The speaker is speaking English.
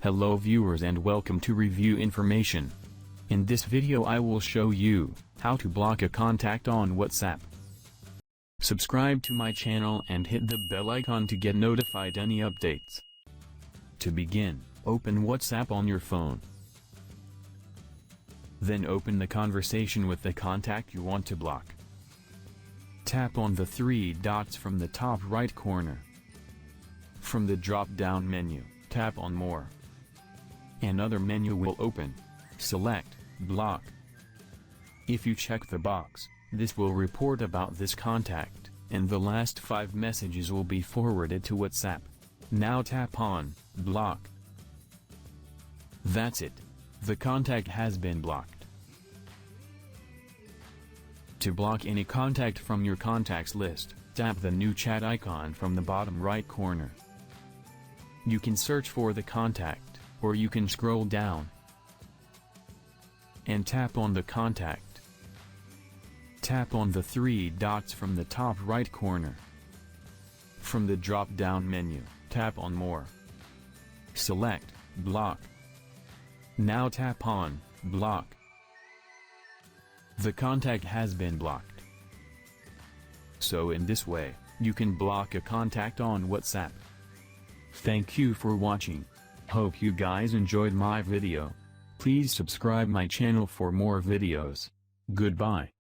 Hello viewers and welcome to Review Information. In this video I will show you how to block a contact on WhatsApp. Subscribe to my channel and hit the bell icon to get notified any updates. To begin, open WhatsApp on your phone. Then open the conversation with the contact you want to block. Tap on the three dots from the top right corner. From the drop-down menu, tap on More. Another menu will open. Select Block. If you check the box, this will report about this contact, and the last 5 messages will be forwarded to WhatsApp. Now tap on Block. That's it. The contact has been blocked. To block any contact from your contacts list, tap the new chat icon from the bottom right corner. You can search for the contact, or you can scroll down and tap on the contact. Tap on the 3 dots from the top right corner. From the drop-down menu, tap on More. Select Block. Now tap on Block. The contact has been blocked. So in this way, you can block a contact on WhatsApp. Thank you for watching. Hope you guys enjoyed my video. Please subscribe my channel for more videos. Goodbye.